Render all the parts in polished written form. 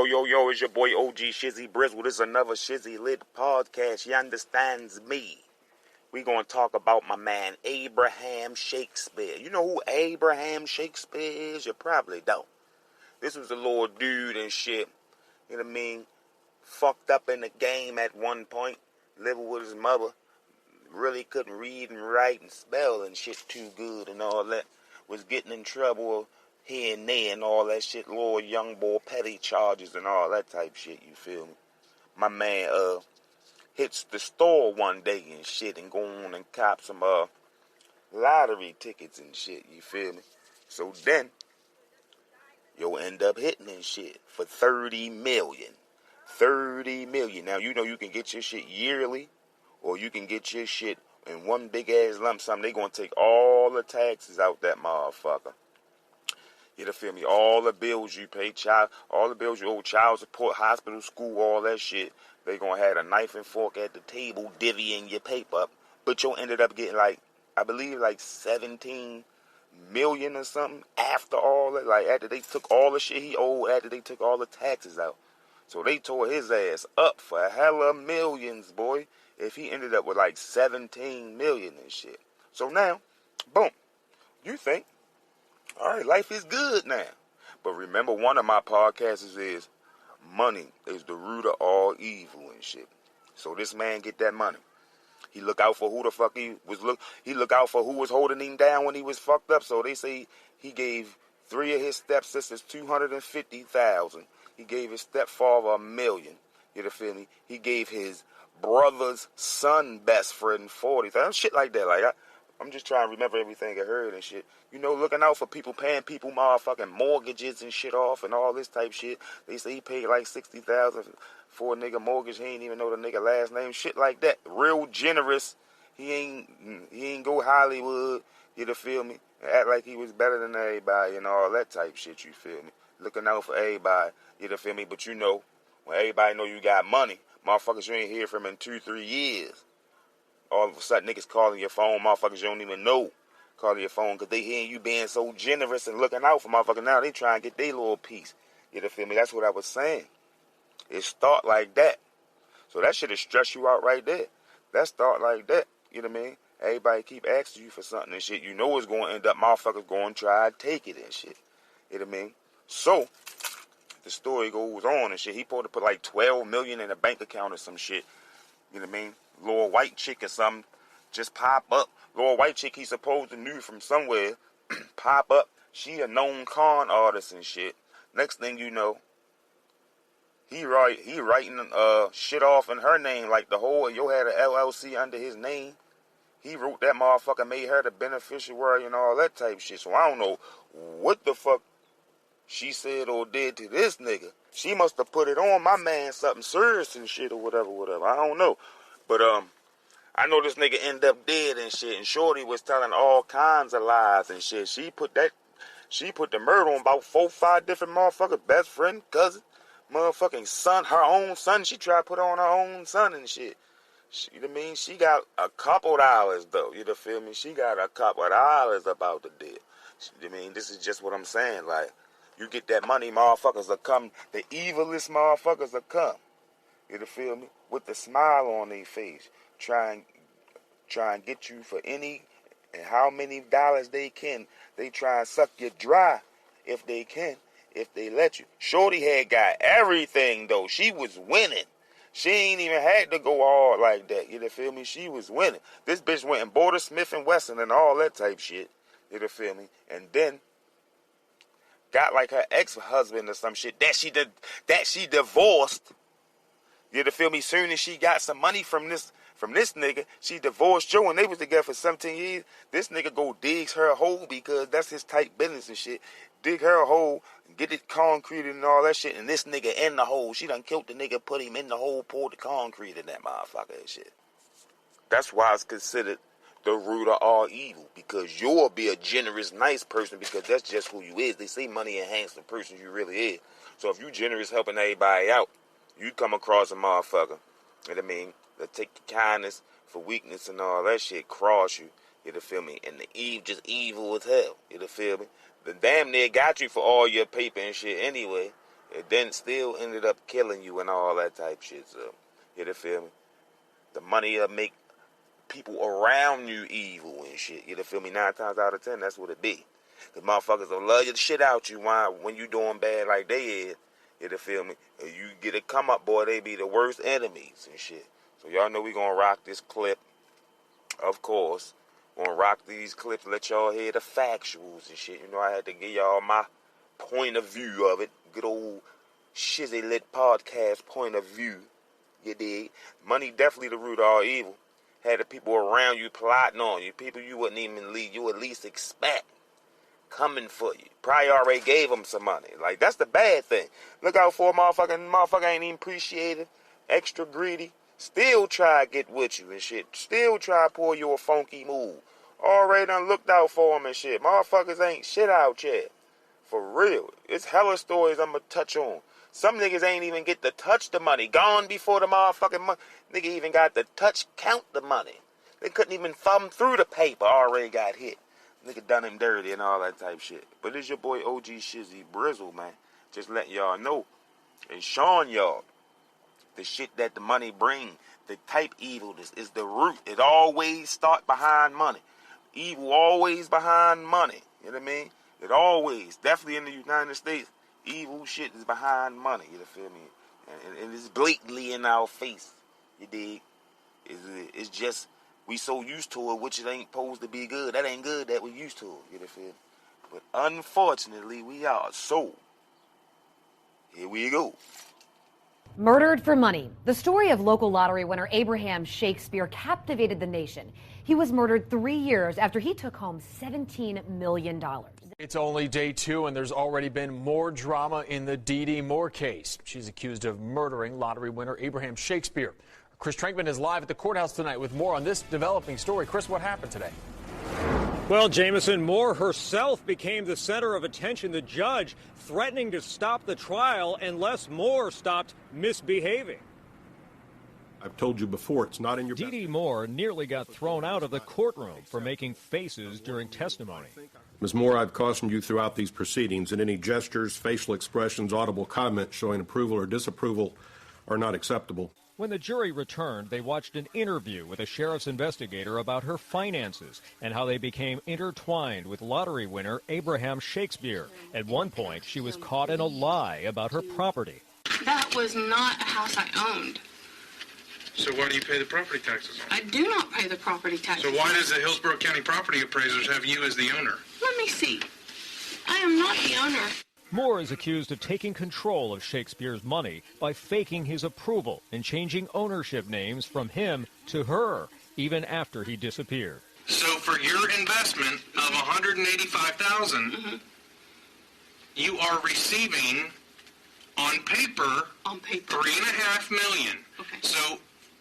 Yo, it's your boy OG Shizzy Brizzle. This is another Shizzy Lit podcast. You understands me. We gonna talk about my man Abraham Shakespeare. You know who Abraham Shakespeare is? You probably don't. This was a little dude and shit. You know what I mean? Fucked up in the game at one point. Living with his mother. Really couldn't read and write and spell and shit too good and all that. Was getting in trouble here and there and all that shit, little young boy petty charges and all that type shit, you feel me? My man hits the store one day and shit and go on and cop some lottery tickets and shit, you feel me? So then you'll end up hitting and shit for 30 million. 30 million. Now you know you can get your shit yearly or you can get your shit in one big ass lump sum. They gonna take all the taxes out that motherfucker. You feel me? All the bills you pay, all the bills you owe, child support, hospital, school, all that shit. They gonna have a knife and fork at the table, divvying your paper up. But you'll ended up getting I believe 17 million or something after all that. Like after they took all the shit he owed, after they took all the taxes out. So they tore his ass up for hella millions, boy. If he ended up with 17 million and shit. So now, boom, you think, all right, life is good now. But remember, one of my podcasts is money is the root of all evil and shit. So this man get that money. He look out for who the fuck he look out for who was holding him down when he was fucked up. So they say he gave 3 of his stepsisters $250,000. He gave his stepfather $1 million. You feel me? He gave his brother's son best friend 40,000. Shit like that. I'm just trying to remember everything I heard and shit. You know, looking out for people, paying people motherfucking mortgages and shit off and all this type shit. They say he paid $60,000 for a nigga mortgage. He ain't even know the nigga last name. Shit like that. Real generous. He ain't go Hollywood. You feel me? And act like he was better than everybody and all that type shit. You feel me? Looking out for everybody. You feel me? But you know, when everybody know you got money, motherfuckers you ain't hear from in 2-3 years. All of a sudden, niggas calling your phone, motherfuckers you don't even know calling your phone because they hearing you being so generous and looking out for motherfuckers. Now they trying to get their little piece. You feel me? That's what I was saying. It start like that. So that shit will stress you out right there. That start like that. You know what I mean? Everybody keep asking you for something and shit. You know it's going to end up motherfuckers going to try to take it and shit. You know what I mean? So the story goes on and shit. He supposed to put $12 million in a bank account or some shit. You know what I mean? Little white chick or something just pop up. Little white chick he supposed to knew from somewhere pop up. She a known con artist and shit. Next thing you know, he writing shit off in her name the whole. You had an LLC under his name. He wrote that motherfucker, made her the beneficiary and all that type shit. So I don't know what the fuck she said or did to this nigga. She must have put it on my man something serious and shit or whatever. I don't know. But I know this nigga end up dead and shit. And Shorty was telling all kinds of lies and shit. She put the murder on about 4-5 different motherfuckers. Best friend, cousin, motherfucking son, her own son. She tried to put on her own son and shit. You know what I mean? She got a couple dollars though. You feel me? She got a couple dollars about the deal. You know what I mean? This is just what I'm saying. You get that money, motherfuckers will come. The evilest motherfuckers will come. You feel me? With the smile on their face. Try and get you for any and how many dollars they can. They try and suck you dry if they can. If they let you. Shorty had got everything though. She was winning. She ain't even had to go hard like that. You feel me? She was winning. This bitch went and bought a Smith & Wesson and all that type shit. You feel me? And then got her ex-husband or some shit that she divorced. You feel me? Soon as she got some money from this nigga, she divorced Joe and they was together for 17 years. This nigga go digs her a hole because that's his type business and shit. Dig her a hole, get it concreted and all that shit, and this nigga in the hole. She done killed the nigga, put him in the hole, poured the concrete in that motherfucker and shit. That's why it's considered the root of all evil, because you'll be a generous, nice person because that's just who you is. They say money enhances the person you really is. So if you generous helping everybody out, you come across a motherfucker, you know what I mean, that take the kindness for weakness and all that shit, cross you, you feel me, and the Eve just evil as hell, you feel me. The damn near got you for all your paper and shit anyway, It then still ended up killing you and all that type shit. So, you feel me? The money will make people around you evil and shit. You feel me? 9 times out of 10, that's what it be. Because motherfuckers will love you the shit out you when you doing bad like they is. You feel me? And you get a come up, boy, they be the worst enemies and shit. So y'all know we gonna rock this clip. Of course. Gonna rock these clips, let y'all hear the factuals and shit. You know, I had to give y'all my point of view of it. Good old Shizzy Lit Podcast point of view. You dig? Money definitely the root of all evil. Had the people around you plotting on you. People you wouldn't even you at least expect coming for you. Probably already gave them some money. Like, that's the bad thing. Look out for a motherfucker ain't even appreciated, extra greedy. Still try to get with you and shit. Still try to pull you a funky move. Already done looked out for them and shit. Motherfuckers ain't shit out yet. For real. It's hella stories I'm gonna touch on. Some niggas ain't even get to touch the money. Gone before the motherfucking money. Nigga even got to count the money. They couldn't even thumb through the paper. Already got hit. Nigga done him dirty and all that type shit. But it's your boy OG Shizzy Brizzle, man. Just letting y'all know. And showing y'all the shit that the money bring. The type evilness is the root. It always start behind money. Evil always behind money. You know what I mean? It always, definitely in the United States, evil shit is behind money. You feel me? And it's blatantly in our face. You dig? It's just, we so used to it, which it ain't supposed to be good. That ain't good that we used to it. You feel me? But unfortunately, we are. So, here we go. Murdered for money. The story of local lottery winner Abraham Shakespeare captivated the nation. He was murdered 3 years after he took home $17 million. It's only day 2, and there's already been more drama in the Dee Dee Moore case. She's accused of murdering lottery winner Abraham Shakespeare. Chris Trankman is live at the courthouse tonight with more on this developing story. Chris, what happened today? Well, Jameson, Moore herself became the center of attention. The judge threatening to stop the trial unless Moore stopped misbehaving. I've told you before, it's not in your Dee Dee Moore nearly got thrown out of the courtroom for making faces during testimony. Ms. Moore, I've cautioned you throughout these proceedings, and any gestures, facial expressions, audible comments showing approval or disapproval are not acceptable. When the jury returned, they watched an interview with a sheriff's investigator about her finances and how they became intertwined with lottery winner Abraham Shakespeare. At one point, she was caught in a lie about her property. That was not a house I owned. So why do you pay the property taxes? I do not pay the property taxes. So why does the Hillsborough County Property Appraisers have you as the owner? Let me see. I am not the owner. Moore is accused of taking control of Shakespeare's money by faking his approval and changing ownership names from him to her, even after he disappeared. So for your investment of $185,000, you are receiving on paper $3.5 million. Okay. So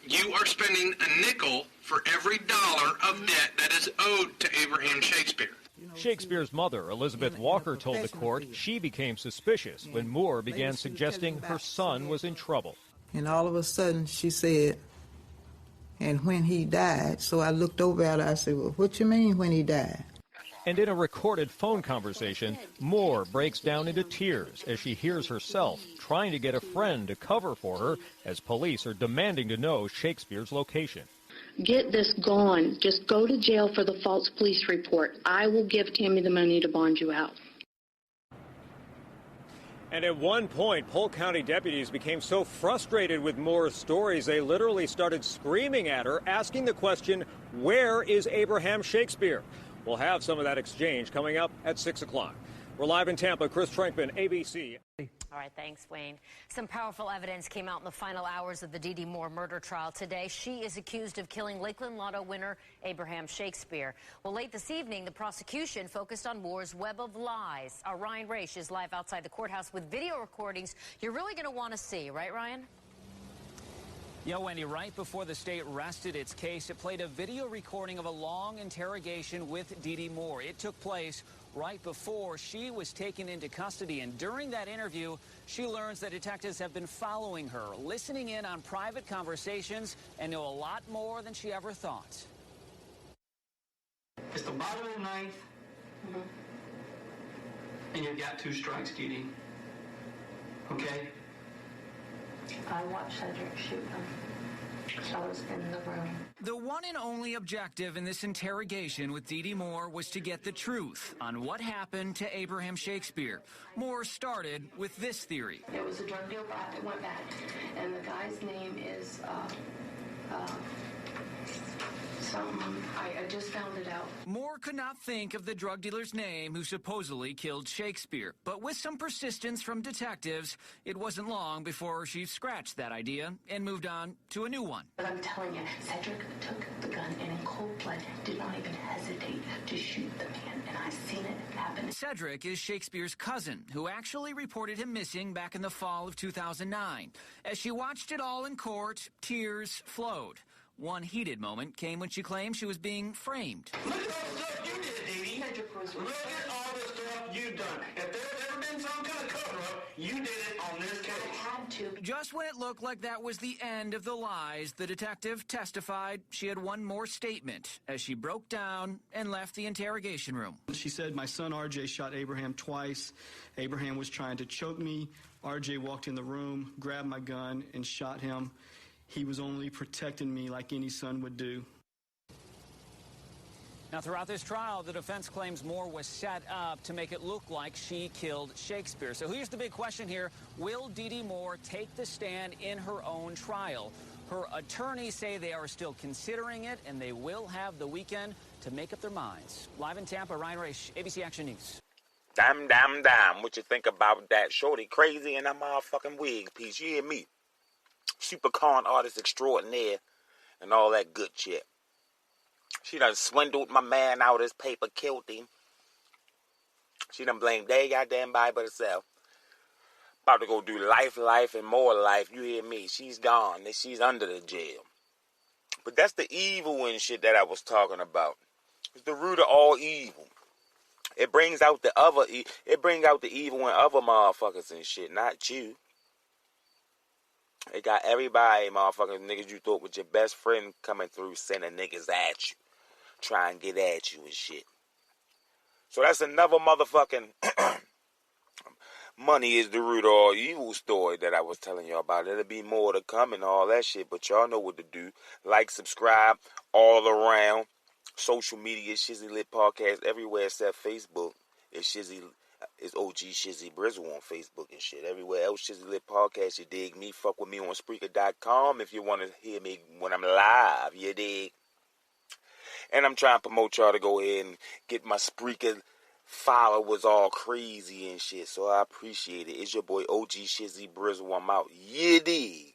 you are spending a nickel for every dollar of debt that is owed to Abraham Shakespeare. Shakespeare's mother, Elizabeth Walker, told the court she became suspicious when Moore began suggesting her son was in trouble. And all of a sudden she said, and when he died, so I looked over at her, I said, well, what you mean when he died? And in a recorded phone conversation, Moore breaks down into tears as she hears herself trying to get a friend to cover for her as police are demanding to know Shakespeare's location. Get this gone. Just go to jail for the false police report. I will give Tammy the money to bond you out. And at one point, Polk County deputies became so frustrated with Moore's stories, they literally started screaming at her, asking the question, where is Abraham Shakespeare? We'll have some of that exchange coming up at 6 o'clock. We're live in Tampa. Chris Trankman, ABC. All right, thanks, Wayne. Some powerful evidence came out in the final hours of the Dee Dee Moore murder trial today. She is accused of killing Lakeland Lotto winner Abraham Shakespeare. Well, late this evening, the prosecution focused on Moore's web of lies. Our Ryan Raish is live outside the courthouse with video recordings you're really going to want to see, right, Ryan? Yeah, Wendy, right before the state rested its case, it played a video recording of a long interrogation with Dee Dee Moore. It took place right before she was taken into custody, and during that interview, she learns that detectives have been following her, listening in on private conversations, and know a lot more than she ever thought. It's the bottom of the ninth, and you've got 2 strikes, Dee Dee. Okay? I watched Cedric shoot him. I was in the room. The one and only objective in this interrogation with Dee Dee Moore was to get the truth on what happened to Abraham Shakespeare. Moore started with this theory. It was a drug deal that went bad, and the guy's name is something. I just found it out. Moore could not think of the drug dealer's name who supposedly killed Shakespeare. But with some persistence from detectives, it wasn't long before she scratched that idea and moved on to a new one. But I'm telling you, Cedric took the gun and in cold blood did not even hesitate to shoot the man, and I've seen it happen. Cedric is Shakespeare's cousin, who actually reported him missing back in the fall of 2009. As she watched it all in court, tears flowed. One heated moment came when she claimed she was being framed. Look at all the stuff you did, Dee Dee. Look at all the stuff you've done. If there's ever been some kind of cover-up, you did it on this case. I had to. Just when it looked like that was the end of the lies, the detective testified she had one more statement as she broke down and left the interrogation room. She said, my son RJ shot Abraham twice. Abraham was trying to choke me. RJ walked in the room, grabbed my gun, and shot him. He was only protecting me like any son would do. Now, throughout this trial, the defense claims Moore was set up to make it look like she killed Shakespeare. So here's the big question here. Will Dee Dee Moore take the stand in her own trial? Her attorneys say they are still considering it, and they will have the weekend to make up their minds. Live in Tampa, Ryan Raish, ABC Action News. Damn. What you think about that? Shorty crazy in that motherfucking wig piece. You hear me? Super con artist extraordinaire and all that good shit. She done swindled my man out of his paper, killed him. She done blamed their goddamn body but herself. About to go do life, and more life. You hear me? She's gone. She's under the jail. But that's the evil and shit that I was talking about. It's the root of all evil. It brings out the other. It brings out the evil in other motherfuckers and shit, not you. It got everybody, motherfuckers, niggas you thought was your best friend coming through sending niggas at you. Try and get at you and shit. So that's another motherfucking money is the root of all evil story that I was telling y'all about. There'll be more to come and all that shit, but y'all know what to do. Like, subscribe, all around. Social media, Shizzy Lit Podcast, everywhere except Facebook. It's OG Shizzy Brizzle on Facebook and shit. Everywhere else, Shizzy Lit Podcast, you dig me? Fuck with me on Spreaker.com if you want to hear me when I'm live, you dig? And I'm trying to promote y'all to go ahead and get my Spreaker followers all crazy and shit, so I appreciate it. It's your boy OG Shizzy Brizzle. I'm out. You dig?